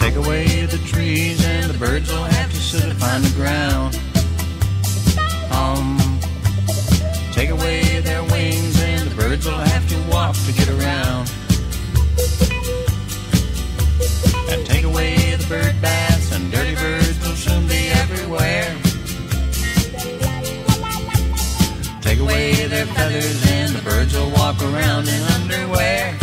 Take away the trees and the birds will have to sit upon the ground. Take away their wings and the birds will have to walk to get around. And take away the bird baths and dirty birds will soon be everywhere. Take away their feathers and the birds will walk around in underwear.